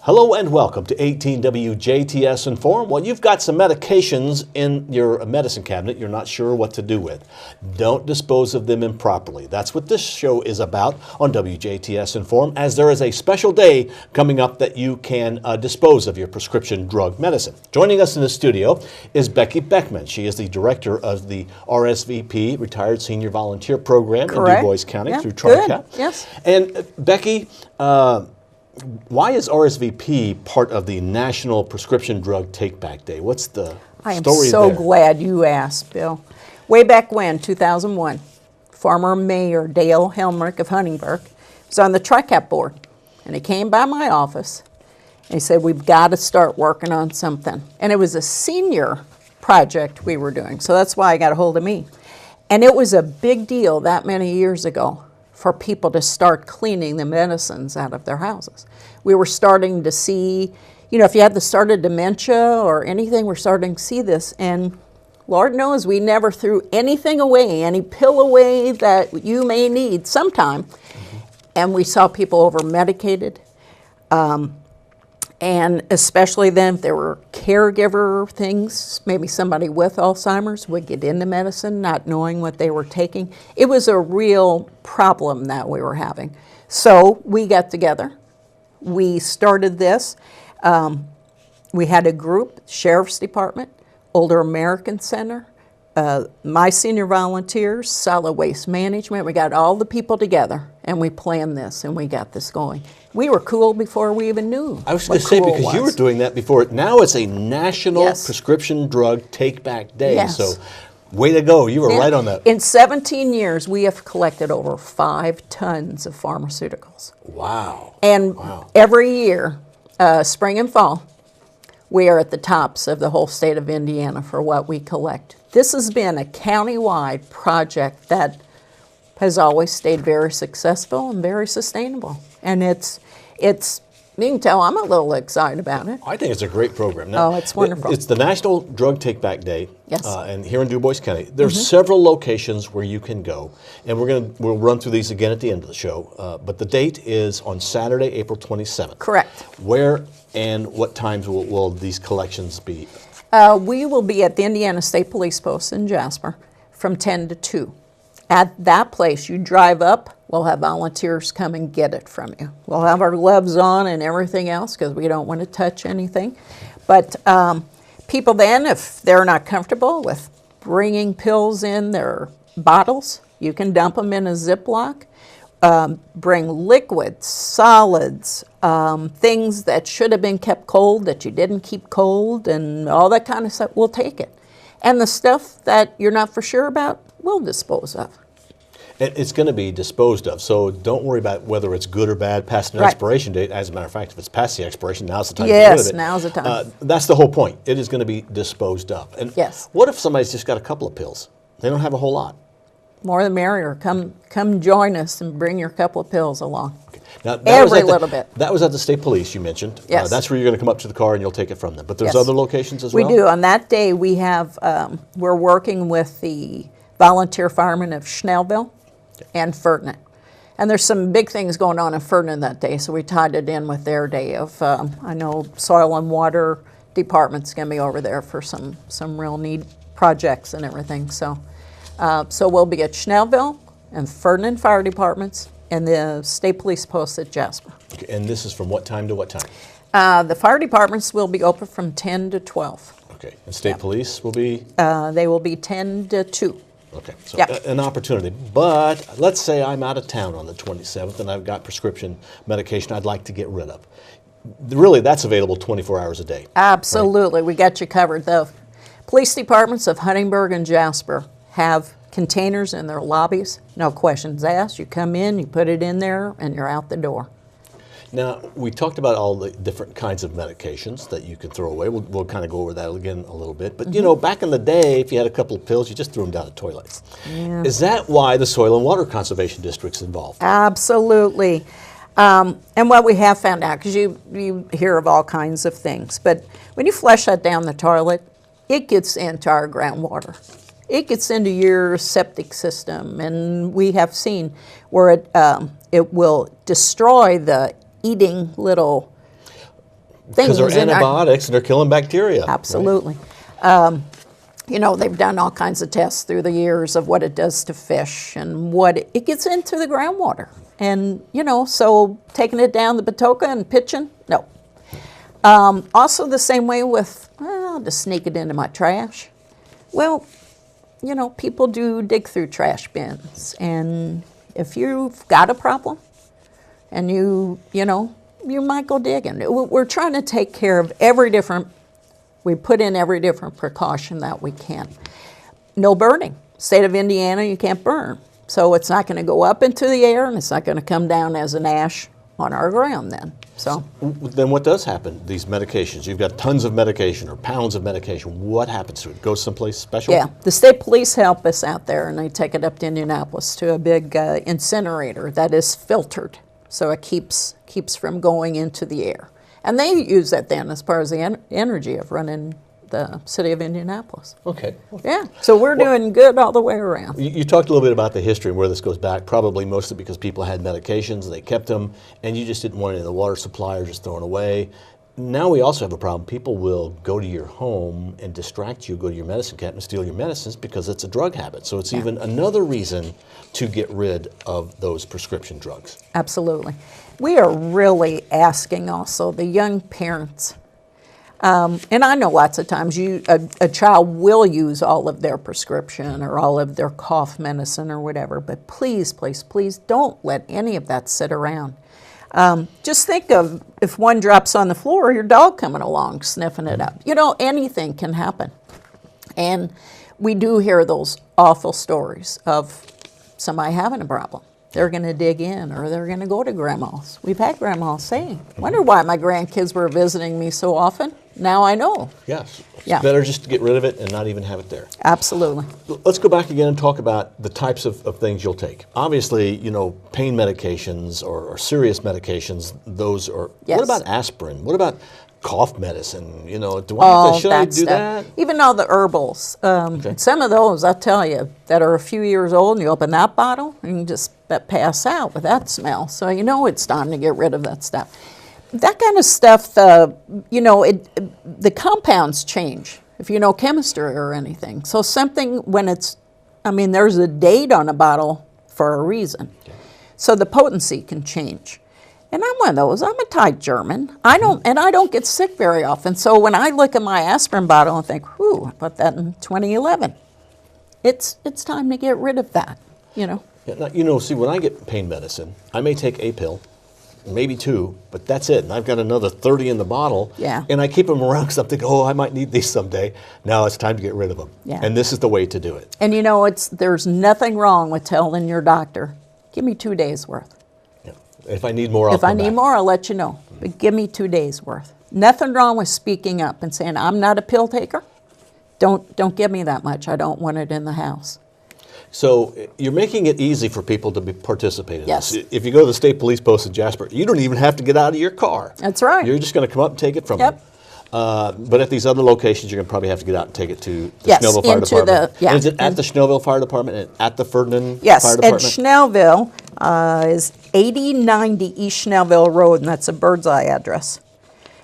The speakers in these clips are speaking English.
Hello and welcome to 18WJTS in.form. Well, you've got some medications in your medicine cabinet you're not sure what to do with. Don't dispose of them improperly. That's what this show is about on WJTS in.form, as there is a special day coming up that you can dispose of your prescription drug medicine. Joining us in the studio is Becky Beckman. She is the director of the RSVP, Retired Senior Volunteer Program in Du Bois County through TRICAP. Yes. And Becky, why is RSVP part of the National Prescription Drug Take-Back Day? What's the story there? I am so glad you asked, Bill. Way back when, 2001, former Mayor Dale Helmrich of Huntingburg was on the TRICAP board, and he came by my office, and he said, we've got to start working on something. And it was a senior project we were doing, so that's why he got a hold of me. And it was a big deal that many years ago for people to start cleaning the medicines out of their houses. We were starting to see, if you had the start of dementia or anything, we're starting to see this. And Lord knows we never threw anything away, any pill away that you may need sometime. And we saw people over-medicated. And especially then if there were caregiver things, maybe somebody with Alzheimer's would get into medicine not knowing what they were taking. It was a real problem that we were having. So we got together. We started this. We had a group, Sheriff's Department, Older American Center, my senior volunteers, solid waste management. We got all the people together and we planned this and we got this going. We were cool before we even knew. I was going to say, because you were doing that before. Now it's a National Prescription Drug Take-Back Day. Yes. So way to go. You were right on that. In 17 years, we have collected over 5 tons of pharmaceuticals. Wow. And every year, spring and fall, we are at the tops of the whole state of Indiana for what we collect. This has been a county-wide project that has always stayed very successful and very sustainable. And it's you can tell I'm a little excited about it. I think it's a great program. Now, it's wonderful. It's the National Drug Take-Back Day. Yes. And here in Du Bois County, there's several locations where you can go. And we'll run through these again at the end of the show. But the date is on Saturday, April 27th. Correct. Where and what times will these collections be? We will be at the Indiana State Police Post in Jasper from 10 to 2. At that place, you drive up, we'll have volunteers come and get it from you. We'll have our gloves on and everything else because we don't want to touch anything. But people then, if they're not comfortable with bringing pills in their bottles, you can dump them in a Ziploc. Bring liquids, solids, things that should have been kept cold that you didn't keep cold, and all that kind of stuff. We'll take it. And the stuff that you're not for sure about, we'll dispose of. It's going to be disposed of, so don't worry about whether it's good or bad past an expiration date. As a matter of fact, if it's past the expiration, now's the time to get rid of it. Yes, now's the time. That's the whole point. It is going to be disposed of. And what if somebody's just got a couple of pills? They don't have a whole lot. More the merrier. Come join us and bring your couple of pills along. Okay. Now, every little bit. That was at the State Police you mentioned. Yes. That's where you're going to come up to the car and you'll take it from them. But there's other locations as well? We do. On that day, we have, we're working with the volunteer firemen of Schnellville and Ferdinand. And there's some big things going on in Ferdinand that day, so we tied it in with their day of, I know Soil and Water Department's going to be over there for some real neat projects and everything. So we'll be at Schnellville and Ferdinand Fire Departments and the State Police Post at Jasper. Okay, and this is from what time to what time? The fire departments will be open from 10 to 12. Okay, and State Police will be? They will be 10 to 2. Okay, so an opportunity. But let's say I'm out of town on the 27th and I've got prescription medication I'd like to get rid of. Really, that's available 24 hours a day. Absolutely. Right? We got you covered. The police departments of Huntingburg and Jasper have containers in their lobbies. No questions asked. You come in, you put it in there, and you're out the door. Now, we talked about all the different kinds of medications that you can throw away. We'll kind of go over that again a little bit. But, back in the day, if you had a couple of pills, you just threw them down the toilets. Yeah. Is that why the Soil and Water Conservation District's involved? Absolutely. And what we have found out, because you hear of all kinds of things, but when you flush that down the toilet, it gets into our groundwater. It gets into your septic system, and we have seen where it will destroy the eating little Because they're in our- antibiotics and they're killing bacteria. right? Absolutely. You know, they've done all kinds of tests through the years of what it does to fish and what it gets into the groundwater. And, you know, so taking it down the Patoka and pitching, no. Also the same way with, well, I'll just sneak it into my trash. Well, you know, people do dig through trash bins. And if you've got a problem and you know, you might go digging. We're trying to take care of we put in every different precaution that we can. No burning. State of Indiana, you can't burn. So it's not going to go up into the air and it's not going to come down as an ash on our ground then. So then what does happen? These medications, you've got tons of medication or pounds of medication. What happens to it? Goes someplace special? yeah, the state police help us out there and they take it up to Indianapolis to a big incinerator that is filtered. So it keeps from going into the air. And they use that then as part of the energy of running the city of Indianapolis. Okay. Yeah, so we're doing good all the way around. You talked a little bit about the history and where this goes back, probably mostly because people had medications, they kept them, and you just didn't want any of the water supply or just thrown away. Now we also have a problem. People will go to your home and distract you, go to your medicine cabinet and steal your medicines because it's a drug habit. So it's even another reason to get rid of those prescription drugs. Absolutely. We are really asking also the young parents, and I know lots of times a child will use all of their prescription or all of their cough medicine or whatever, but please, please, please don't let any of that sit around. Just think of if one drops on the floor, your dog coming along sniffing it up. You know, anything can happen. And we do hear those awful stories of somebody having a problem. They're going to dig in or they're going to go to grandma's. We've had grandmas say, wonder why my grandkids were visiting me so often. Now I know. Yes. It's Yeah. better just to get rid of it and not even have it there. Absolutely. Let's go back again and talk about the types of things you'll take. Obviously, you know, pain medications or serious medications, those are, Yes. what about aspirin? What about cough medicine? You know, should I do stuff. that? Even all the herbals. Some of those, I tell you, that are a few years old, and you open that bottle, and you just pass out with that smell. So you know it's time to get rid of that stuff. That kind of stuff, you know, the compounds change, if you know chemistry or anything. So something when there's a date on a bottle for a reason. Okay. So the potency can change. And I'm one of those. I'm a tight German. I don't get sick very often. So when I look at my aspirin bottle and think, "Whew, I put that in 2011," it's time to get rid of that. You know. Yeah, now, you know, see, when I get pain medicine, I may take a pill, maybe two, but that's it. And I've got another 30 in the bottle. Yeah. And I keep them around because I'm thinking, oh, I might need these someday. Now it's time to get rid of them. Yeah. And this is the way to do it. And you know, there's nothing wrong with telling your doctor, "Give me 2 days worth." Yeah. If I need more, I'll If I come need back. more, I'll let you know. But give me 2 days worth. Nothing wrong with speaking up and saying, "I'm not a pill taker. Don't give me that much. I don't want it in the house." So you're making it easy for people to participate in Yes. this. If you go to the state police post in Jasper, you don't even have to get out of your car. That's right. You're just going to come up and take it from Yep. them. But at these other locations, you're going to probably have to get out and take it to the Yes, Schnellville Fire into Department. the- yeah. And is it at the Schnellville Fire Department and at the Ferdinand Yes, Fire and Department? Schnellville is 8090 East Schnellville Road, and that's a bird's eye address.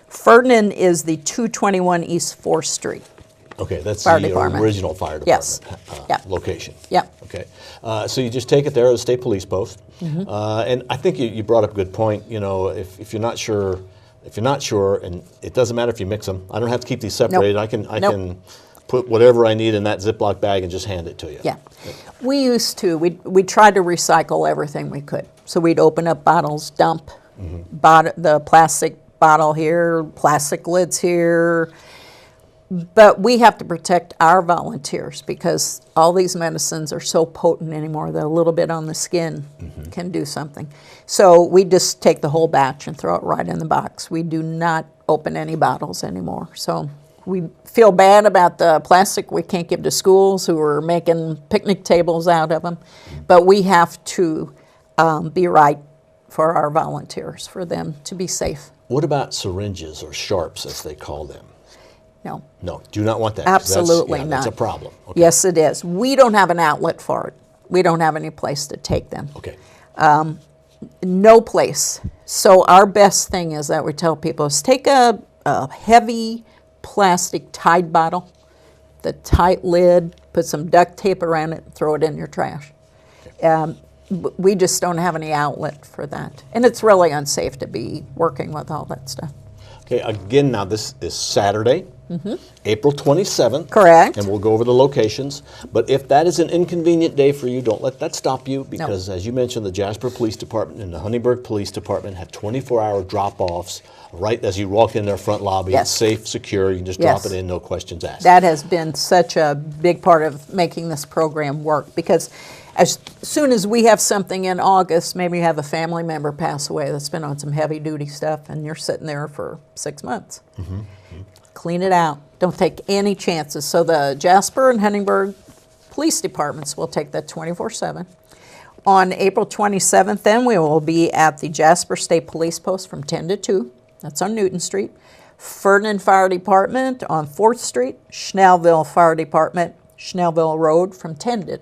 Ferdinand is the 221 East 4th Street. Okay, that's Fire the Department. original fire department Yes. Yeah. location. Yeah. Okay, so you just take it there at the state police post, Mm-hmm. and I think you brought up a good point. You know, if you're not sure, and it doesn't matter if you mix them. I don't have to keep these separated. I can Nope. put whatever I need in that Ziploc bag and just hand it to you. Yeah. We used to. We tried to recycle everything we could. So we'd open up bottles, dump the plastic bottle here, plastic lids here. But we have to protect our volunteers because all these medicines are so potent anymore that a little bit on the skin can do something. So we just take the whole batch and throw it right in the box. We do not open any bottles anymore. So we feel bad about the plastic we can't give to schools who are making picnic tables out of them. But we have to be right for our volunteers, for them to be safe. What about syringes or sharps, as they call them? No. No, do not want that. 'Cause Absolutely that's a not. problem. Okay. Yes, it is. We don't have an outlet for it. We don't have any place to take them. Okay. No place. So our best thing is that we tell people is take a a heavy plastic Tide bottle, the tight lid, put some duct tape around it, and throw it in your trash. We just don't have any outlet for that. And it's really unsafe to be working with all that stuff. Okay, again, now this is Saturday, April 27th. Correct. And we'll go over the locations. But if that is an inconvenient day for you, don't let that stop you, because as you mentioned, the Jasper Police Department and the Huntingburg Police Department have 24-hour drop-offs right as you walk in their front lobby. Yes. It's safe, secure. You can just drop it in, no questions asked. That has been such a big part of making this program work, because as soon as we have something in August, maybe you have a family member pass away that's been on some heavy-duty stuff, and you're sitting there for 6 months. Clean it out. Don't take any chances. So the Jasper and Huntingburg Police Departments will take that 24/7. On April 27th, then, we will be at the Jasper State Police Post from 10 to 2. That's on Newton Street. Ferdinand Fire Department on 4th Street. Schnellville Fire Department, Schnellville Road from 10 to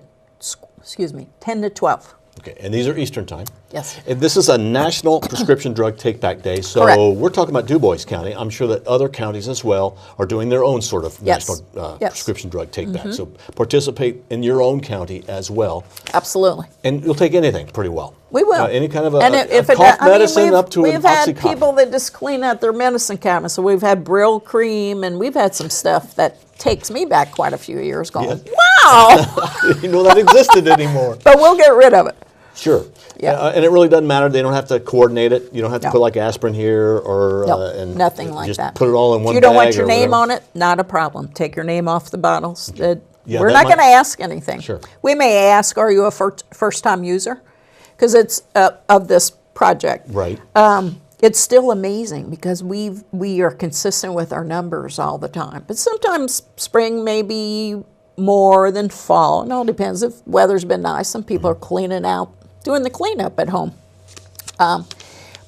12. Okay, and these are Eastern Time. Yes. And this is a National Prescription Drug Take-Back Day, so Correct. we're talking about Du Bois County. I'm sure that other counties as well are doing their own sort of Yes. national Yes. prescription drug take-back. So participate in your own county as well. Absolutely. And you'll take anything pretty well. We will. Any kind of a if cough medicine up to an we've had Oxycontin. people that just clean out their medicine cabinet. So we've had Brill cream, and we've had some stuff that takes me back quite a few years going, Yes. wow! You didn't know that existed anymore. But we'll get rid of it. Sure. Yeah. And it really doesn't matter. They don't have to coordinate it. You don't have to No. put like aspirin here or No, and nothing like just that. put it all in one If you don't bag want your or name whatever. on it, not a problem. Take your name off the bottles. Yeah, We're that not might- going to ask anything. Sure. We may ask, are you a first-time user? Because it's of this project. Right. It's still amazing because we are consistent with our numbers all the time. But sometimes spring may be more than fall. It all depends if weather's been nice. Some people are cleaning out, doing the cleanup at home.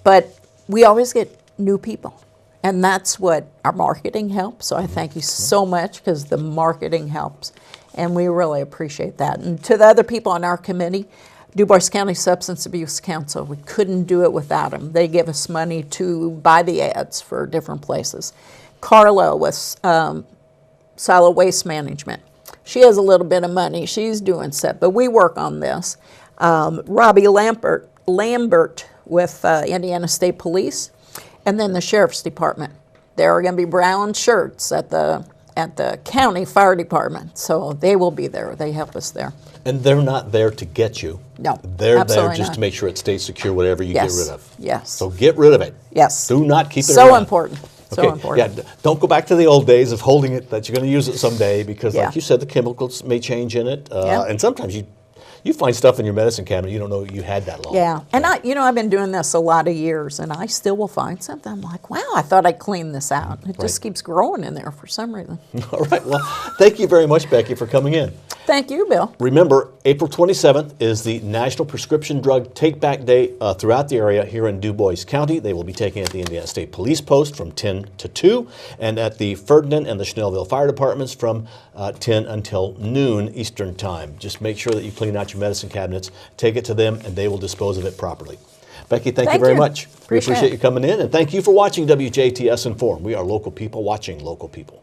But we always get new people. And that's what our marketing helps. So I thank you so much, because the marketing helps. And we really appreciate that. And to the other people on our committee, Du Bois County Substance Abuse Council, we couldn't do it without them. They give us money to buy the ads for different places. Carla with Solid Waste Management. She has a little bit of money. She's doing stuff, but we work on this. Robbie Lambert with Indiana State Police, and then the Sheriff's Department. There are going to be brown shirts at the county fire department, so they will be there. They help us there. And they're not there to get you. No, They're there absolutely just not. to make sure it stays secure, whatever you Yes, get rid of. yes. So get rid of it. Yes. Do not keep it So around. important. So Okay, important. Yeah, don't go back to the old days of holding it, that you're going to use it someday, because Yeah. like you said, the chemicals may change in it. Yeah. And sometimes you find stuff in your medicine cabinet you don't know you had that long. Yeah, and I've been doing this a lot of years, and I still will find something. I'm like, wow, I thought I cleaned this out. It just Right. keeps growing in there for some reason. All right. Well, thank you very much, Becky, for coming in. Thank you, Bill. Remember, April 27th is the National Prescription Drug Take-Back Day throughout the area here in Du Bois County. They will be taking it at the Indiana State Police Post from 10 to 2, and at the Ferdinand and the Schnellville Fire Departments from 10 until noon Eastern Time. Just make sure that you clean out your medicine cabinets, take it to them, and they will dispose of it properly. Becky, thank you Thank very you. much. We Appreciate appreciate it. you coming in, and thank you for watching WJTS Inform. We are local people watching local people.